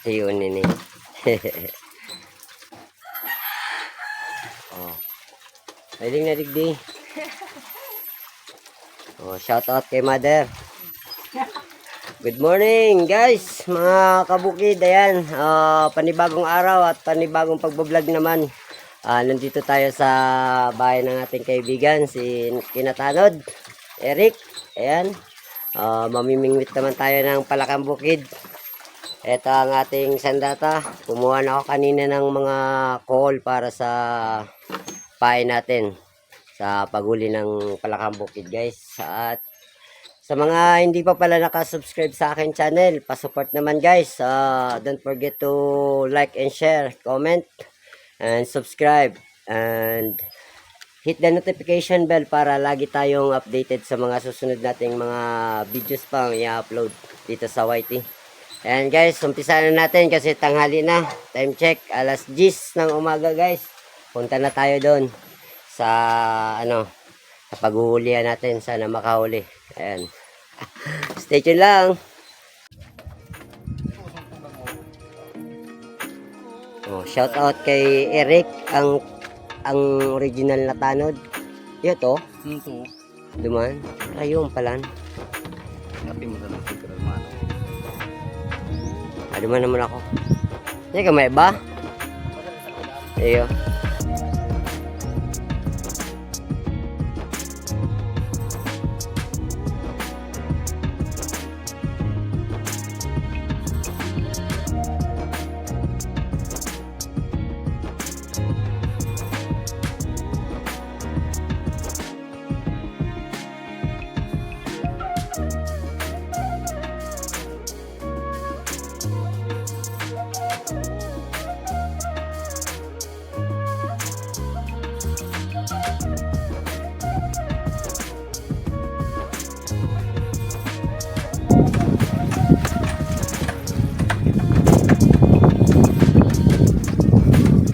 Ayun nini. Oh. Pwedeng na digdi. Oh, shout out kay mother. Good morning guys, mga kabukid. Ayan, panibagong araw at panibagong pagbablog naman. Nandito tayo sa bahay ng ating kaibigan, si Kinatanod, Eric. Ayan, mamimingwit naman tayo ng palakang bukid. Ito ang ating sandata. Kumuha na ako kanina ng mga call para sa pain natin sa paghuli ng palakang bukid guys. At sa mga hindi pa pala nakasubscribe sa akin channel, pasupport naman guys. Don't forget to like and share, comment and subscribe, and hit the notification bell para lagi tayong updated sa mga susunod nating mga videos pang i-upload dito sa YT. And guys, umpisa na natin kasi tanghali na. Time check, alas 10 ng umaga guys. Punta na tayo doon sa sa paghuhulihan natin. Sana makahuli. Ayan. Stay tuned lang. Shout out kay Eric, ang original na tanod. Ito. Duman. Ayun pala. Tapi mo sa nagsikral man. Duman naman ako. Hindi ka may ba? Iyo.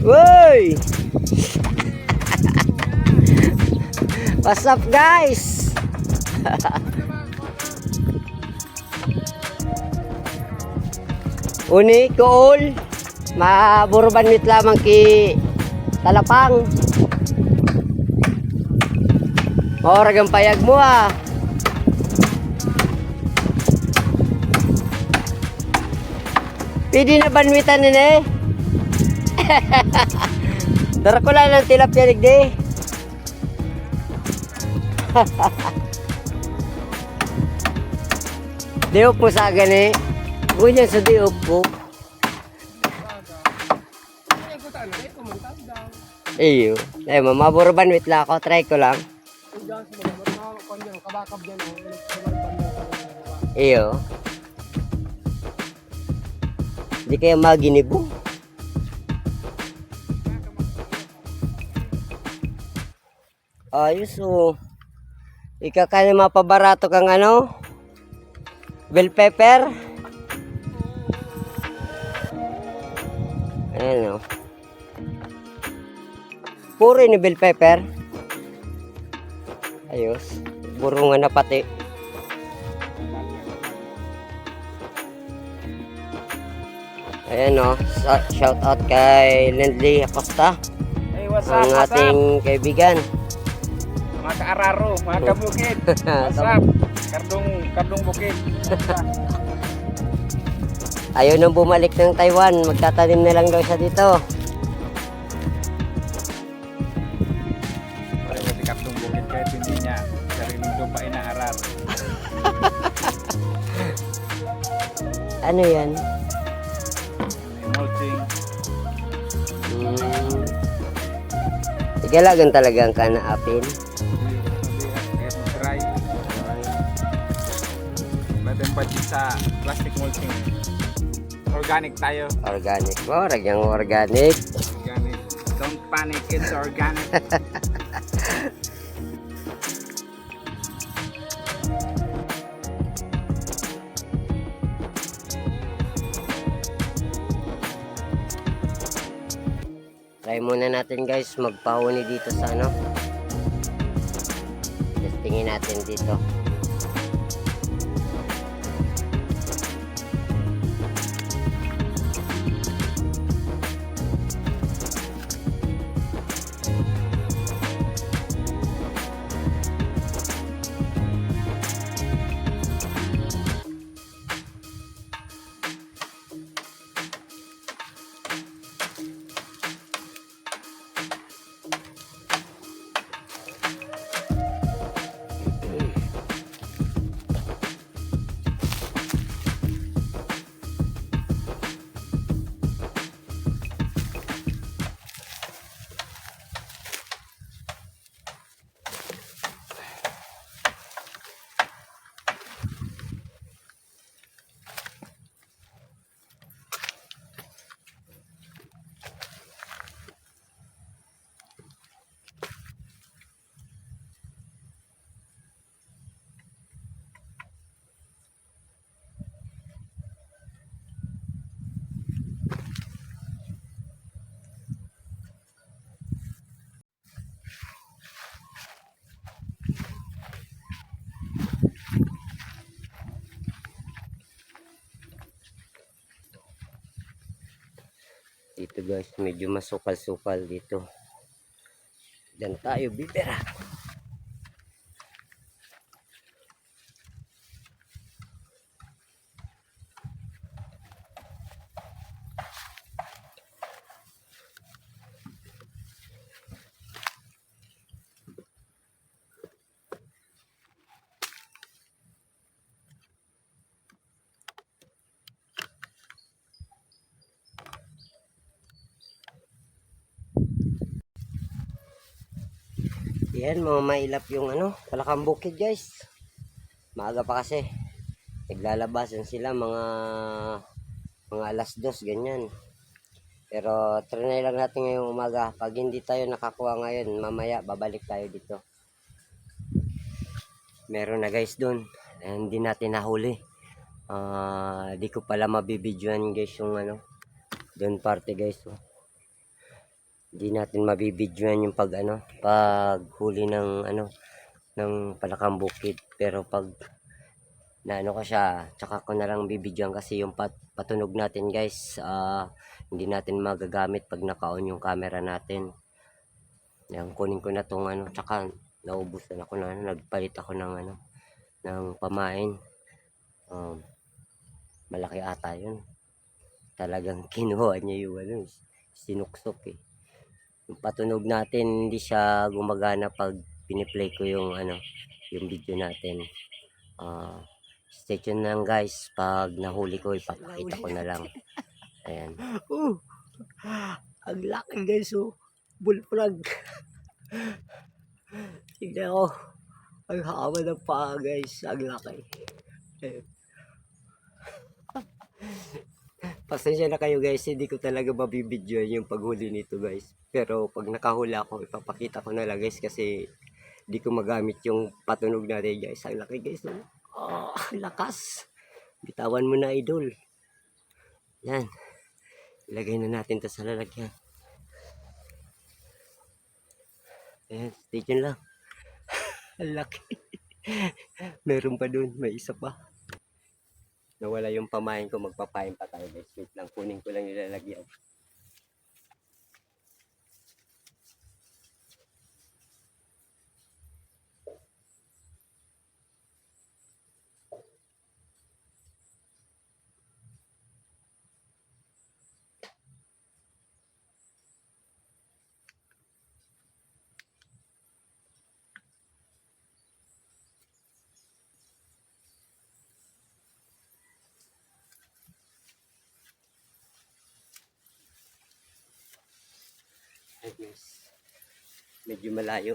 Woy! What's up guys? Uni, cool. Maburban mit lamang ki talapang. Mauragang payag mo ah. Pwede na banwitan nini? Dara ko lang ng tilapia ligdi. Diop mo sa gani. Ganyan sa diop ko. Iyo. Ay, mamaburban wait lang ako. Try ko lang. Iyo. Hindi kaya maginibo. Ayos oh. Ikakanya mapabarato kang bell pepper. Ayan oh. Puro ni bell pepper. Ayos. Burungan na pati. Ayan oh. Shout out kay Lindley Acosta. Hey, what's ang up, ating kaibigan. Mga kaararo, mga kabukid. What's up? Kardong bukid. Ayaw nang bumalik ng Taiwan. Magtatanim na lang daw siya dito. Pareho si kardong bukid kahit hindi niya sariling lupa inaarar. Ano yan? Mulching. Igalagan talaga ang kanaapin. Dry. Batin pa sa plastic mulching. Organic tayo. Organic. Ragyang organic. Organic. Don't panic, it's organic. Try muna natin guys magpahuni dito sa testingin natin dito. Dito guys, medyo masukal-sukal dito. Diyan tayo, bibera. Yan, mga mailap yung ano, Palakang Bukid guys. Maaga pa kasi. Naglalabasan sila mga alas 2, ganyan. Pero trinay lang natin ngayong umaga. Pag hindi tayo nakakuha ngayon, mamaya babalik tayo dito. Meron na guys doon. Hindi natin nahuli. Di ko pala mabibidyoan guys yung ano, doon parte guys. Hindi natin mabibidyoan yung pag huli ng ng Palakang Bukid. Pero pag naano ko siya, tsaka ko na lang bibidyoan kasi yung patunog natin guys, hindi natin magagamit pag naka-on yung camera natin. Yan, kunin ko na tong tsaka naubusan ako na nagpalit ako ng ng pamain. Malaki ata yun. Talagang kinuha niya yung sinuksok eh. Yung patunog natin hindi siya gumagana pag piniplay ko yung yung video natin. Stay tuned lang guys, pag nahuli ko ipapakita ko na lang. Ayan. Ang laki guys, bullfrog. Tignan ko, ang haba ng paa guys, ang laki. Ayan. Pasensya na kayo guys, hindi ko talaga mabibidyoan yung paghuli nito guys. Pero pag nakahuli ako, ipapakita ko na lang guys kasi hindi ko magamit yung patunog natin guys. Ang laki guys. Lakas. Bitawan mo na idol. Yan. Ilagay na natin to sa lalagyan. Ayan, stay tuned lang. Ang laki. Meron pa dun, may isa pa. Nawala yung pamain ko, magpapain pa tayo guys. Wait lang, kunin ko lang yung lalagyan. Ay guys, medyo malayo.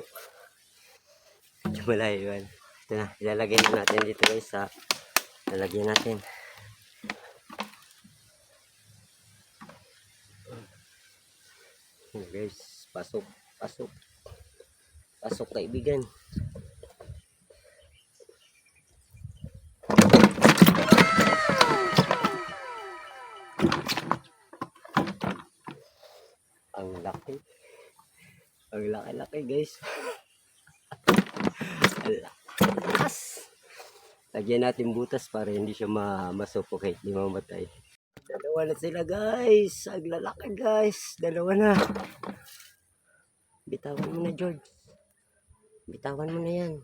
Medyo malayo yan. Ito na, ilalagay na natin dito guys sa lalagyan natin. Guys, pasok, pasok. Pasok kaibigan. Ang laki. Ang laki-laki guys. Lakas. Lagyan natin butas para hindi siya masuffocate, hindi mamatay. Dalawa na sila guys. Ang lalaki guys. Dalawa na. Bitawan mo na George. Bitawan mo na yan.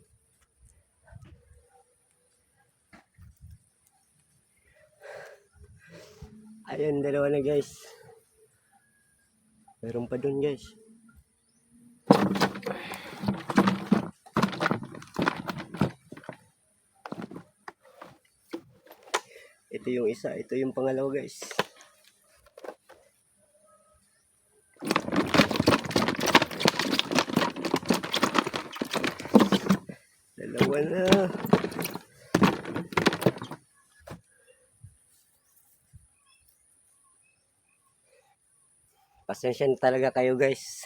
Ayun, dalawa na guys. Meron pa dun guys. Ito yung isa, ito yung pangalawa guys. Dalawa na. Pasensya na talaga kayo guys.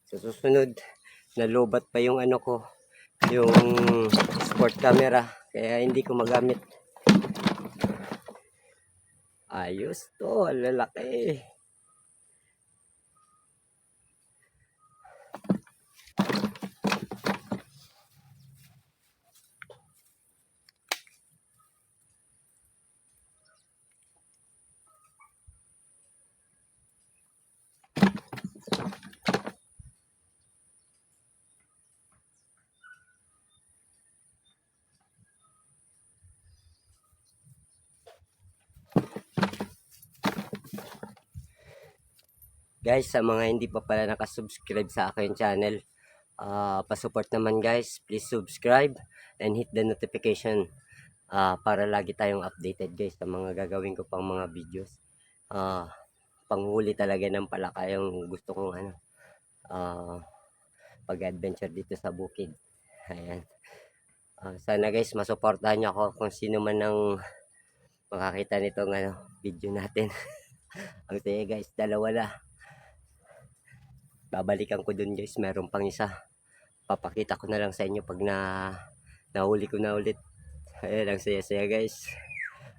Sa susunod, nalubat pa yung ko, yung sport camera. Kaya hindi ko magamit. Ayos to, lalaki. Guys, sa mga hindi pa pala nakasubscribe sa akin channel, pasupport naman guys. Please subscribe and hit the notification para lagi tayong updated guys sa mga gagawin ko pang mga videos. Panghuli talaga ng palaka yung gusto kong pag-adventure dito sa bukid. Ayan. Sana guys masuportahan niyo ako kung sino man ang makakita nitong video natin. Ang saya guys, dalawa na. Babalikan ko dun guys, meron pang isa. Papakita ko na lang sa inyo pag nahuli ko na ulit. Ayan, ang saya-saya guys.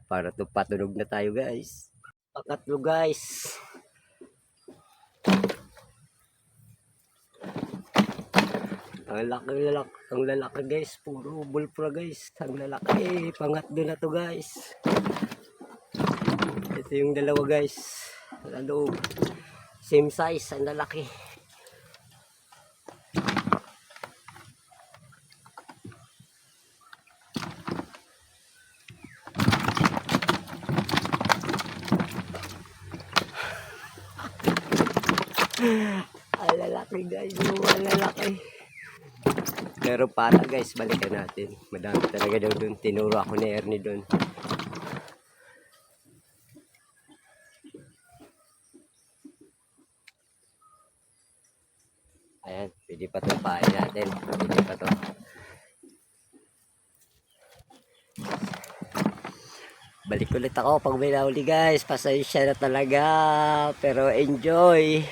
Para patunog na tayo guys. Pangatlo guys. Ang lalaki guys, puro bulpra guys. Ang lalaki, pangatlo na to guys. Ito yung dalawa guys. Lalo, same size, ang lalaki. Ang lalaki guys, ang lalaki. Pero pata guys, balikan natin. Madami talaga daw dun. Tinuro ako ni Ernie dun. Ayan, pwede pa ito pain natin. Pwede pa ito. Balik ulit ako pag may nahuli guys. Pasensya na talaga. Pero enjoy.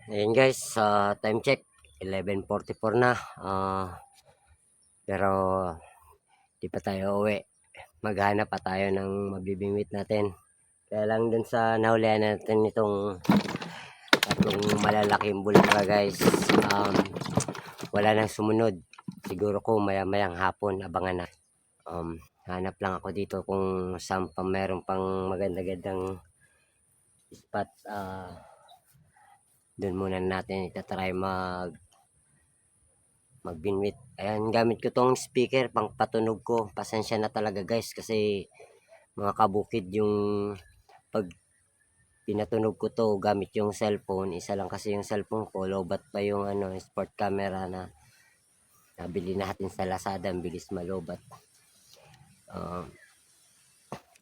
Ayan guys, time check. 11:44 na. Pero di pa tayo uwi. Maghanap pa tayo ng mabibingwit natin. Kaya lang dun sa nahulihan natin itong tatlong malalaking bulka guys, wala nang sumunod. Siguro ko maya-mayang hapon abangan na. Hanap lang ako dito kung saan pa meron pang maganda-gandang spot. Doon muna natin itatry magbinwit. Ayan, gamit ko tong speaker pang patunog ko. Pasensya na talaga guys kasi mga kabukid yung pag pinatunog ko to gamit yung cellphone. Isa lang kasi yung cellphone ko, lobat pa yung sport camera na nabili natin sa Lazada, ang bilis malobat.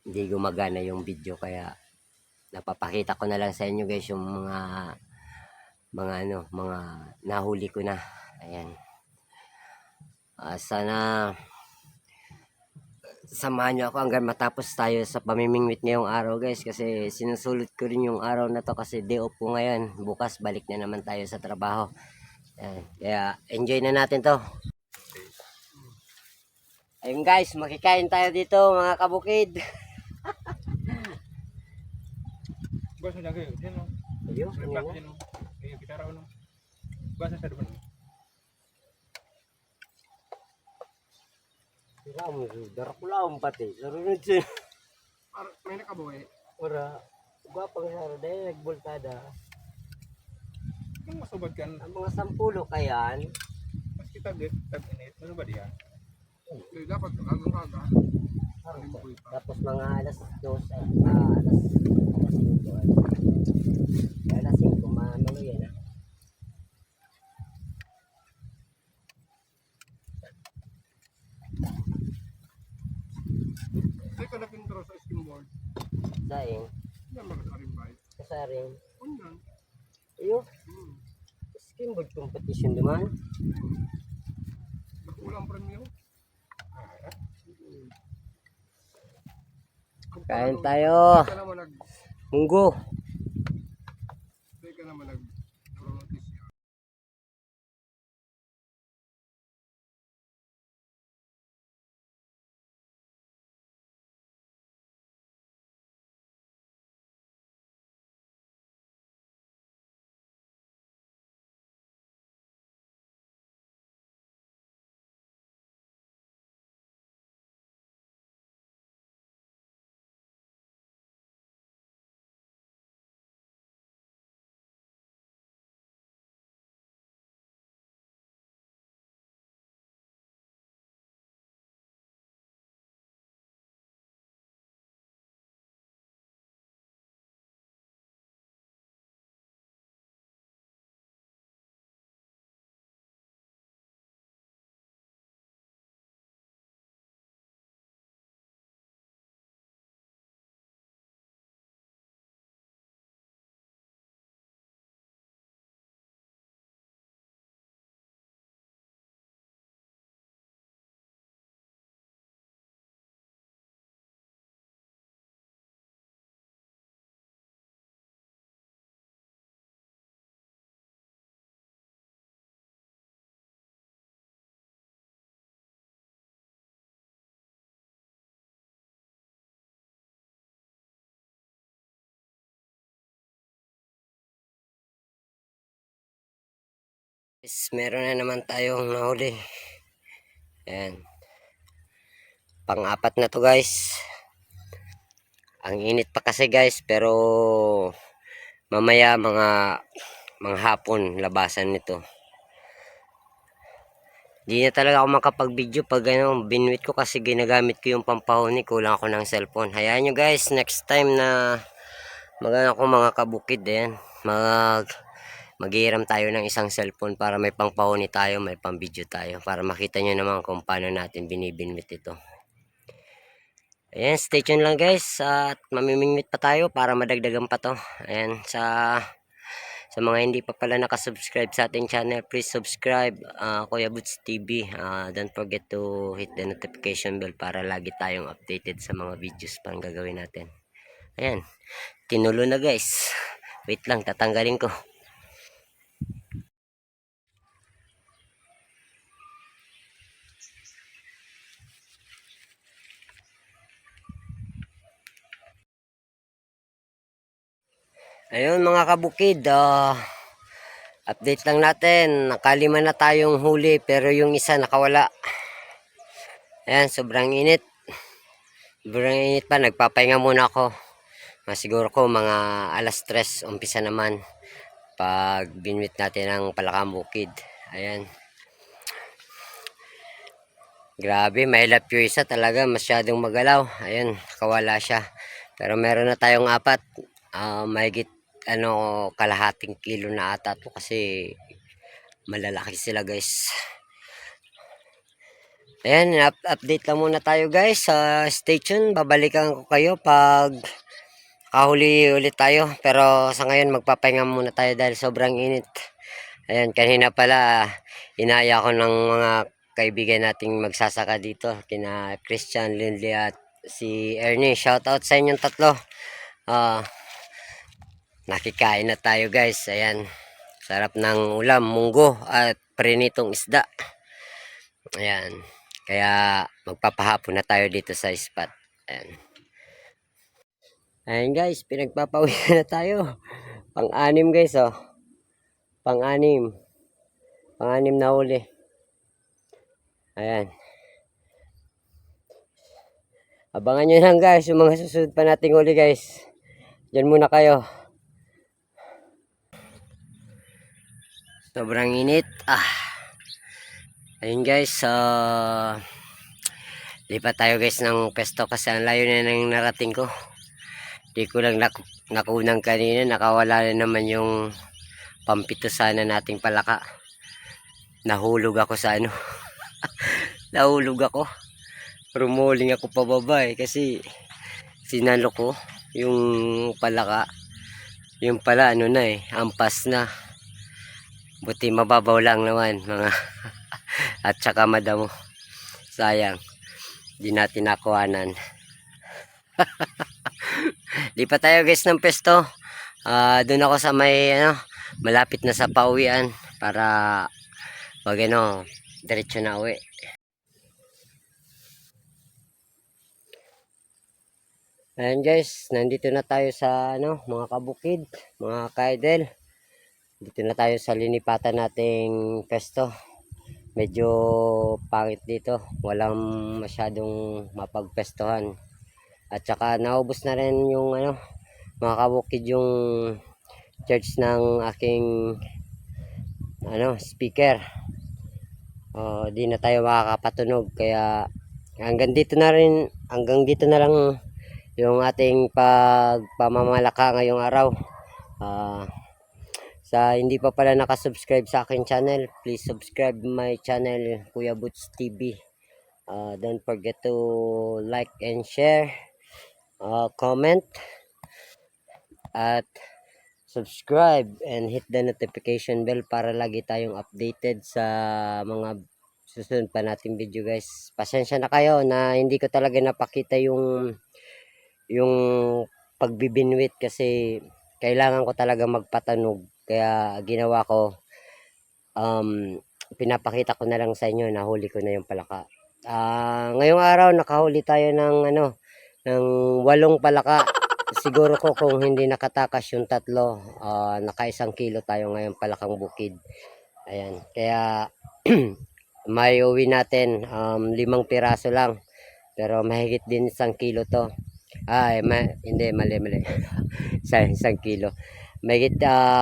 Hindi gumagana yung video kaya napapakita ko na lang sa inyo guys yung mga nahuli ko na. Ayan. Sana samahan nyo ako hanggang matapos tayo sa pamimingwit ngayong araw guys kasi sinusulit ko rin yung araw na to kasi day off ko ngayon. Bukas balik na naman tayo sa trabaho. Ayan. Kaya enjoy na natin to. Ayun guys, makikain tayo dito mga kabukid. Basta na kayo. Yan o. Ayun, Yan o. Kita raw no. Basta sa depan. Darak ko lang pati. Sarunod siya. May nakabuhay. Ora, gwapang sara dahil nagbultada. Yung masubad kan. Ang mga 10 kayan. Mas kita tag-init. Ano ba diyan? Dapat aga-aga. Tapos mga alas 2 alas 5 maano yan Ay ka napintro sa skimboard. Daing, Yan magkakarimbay. kasaring. Unyan. Ayun, skimboard competition naman. Nakulang premyo. Kain tayo. Ka naman Munggo. nag Guys, meron na naman tayong nahuli. Ayan. Pang-apat na to guys. Ang init pa kasi guys, pero mamaya mga hapon labasan nito. Di na talaga ako makapag-video pag binwit ko kasi ginagamit ko yung pampahuni. Kulang ako ng cellphone. Hayaan nyo guys, next time na ako mga kabukid, ayan, maghihiram tayo ng isang cellphone para may pangpahuni tayo, may pang-video tayo, para makita nyo naman kung paano natin binibinwit ito. Ayan, stay tuned lang guys, at mamimingwit pa tayo para madagdagan pa to. Ayan, sa mga hindi pa pala nakasubscribe sa ating channel, please subscribe, Kuya Boots TV. Don't forget to hit the notification bell para lagi tayong updated sa mga videos pang gagawin natin. Ayan, tinulo na guys. Wait lang, tatanggalin ko. Ayun mga kabukid, update lang natin. Nakalima na tayong huli pero yung isa nakawala. Ayan, sobrang init. Sobrang init pa, nagpapahinga muna ako. Siguro ko mga alas 3 umpisa naman pag binwit natin ang palakang bukid. Ayan. Grabe, mahilap yung isa talaga, masyadong magalaw. Ayan, nakawala siya. Pero meron na tayong apat. Mahigit kalahating kilo na ata to kasi malalaki sila guys. Ayan, update lang muna tayo guys. Stay tuned, babalikan ko kayo pag kahuli ulit tayo. Pero sa ngayon magpapahinga muna tayo dahil sobrang init. Ayan, kanina pala inaya ko ng mga kaibigan nating magsasaka dito, kina Christian, Lindley at si Ernie. Shout out sa inyong tatlo. Nakikain na tayo guys. Ayan, sarap ng ulam, munggo at prinitong isda. Ayan, kaya magpapahapon na tayo dito sa spot. Ayan, ayan guys, pinagpapawi na tayo. Pang-anim guys, oh. Pang-anim na uli. Ayan, abangan nyo lang guys yung mga susunod pa nating uli guys. Diyan muna kayo. Sobrang init. Ayun guys, lipat tayo guys ng pesto kasi ang layo na nang narating ko. Di ko lang nakunang kanina, nakawala na naman yung pampito sana nating palaka. Nahulog ako sa nahulog ako. Rumuling ako pababa kasi sinalo ko yung palaka. Yung pala ampas na. Buti mababaw lang naman mga at saka madamo. Sayang, di natin nakuhanan. Lipat tayo guys ng pesto. Doon ako sa may malapit na sa pauwian para wag diretso na uwi. Ayan guys, nandito na tayo sa mga kabukid, mga kaidel. Dito na tayo sa linipatan nating pesto. Medyo pangit dito, walang masyadong mapagpestohan. At saka naubos na rin yung mga kabukid yung church ng aking speaker. Di na tayo makakapatunog kaya hanggang dito na lang yung ating pagpamamalaka ngayong araw. Sa hindi pa pala nakasubscribe sa akin channel, please subscribe my channel, Kuya Boots TV. Don't forget to like and share, comment, at subscribe and hit the notification bell para lagi tayong updated sa mga susunod pa nating video guys. Pasensya na kayo na hindi ko talaga napakita yung pagbibinwit kasi kailangan ko talaga magpatanog. Kaya ginawa ko, pinapakita ko na lang sa inyo na huli ko na yung palaka. Ngayong araw nakahuli tayo ng ng 8 palaka. Siguro ko kung hindi nakatakas yung tatlo, naka 1 kilo tayo ngayon palakang bukid. Ayan, kaya may uwi natin 5 piraso lang. Pero mahigit din 1 kilo to. Hindi, mali. Isang kilo. Mahigit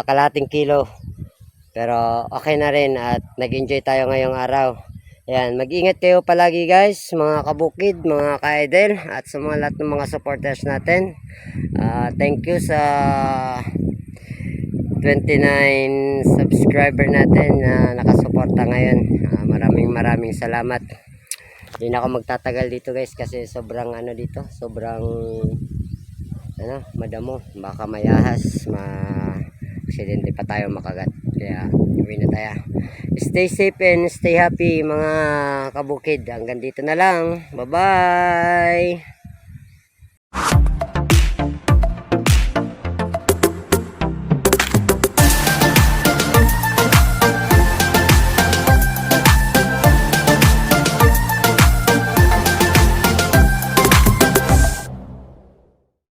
kalating kilo. Pero okay na rin at nag-enjoy tayo ngayong araw. Ayan, mag-ingat kayo palagi guys, mga kabukid, mga ka-idol, at sa mga lahat ng mga supporters natin. Thank you sa 29 subscriber natin na nakasuporta ngayon. Maraming salamat. Hindi na ako magtatagal dito guys kasi sobrang dito, sobrang madamo, baka mayahas, aksidente pa tayo makagat. Kaya uwi na tayo. Stay safe and stay happy mga kabukid. Hanggang dito na lang. Bye bye.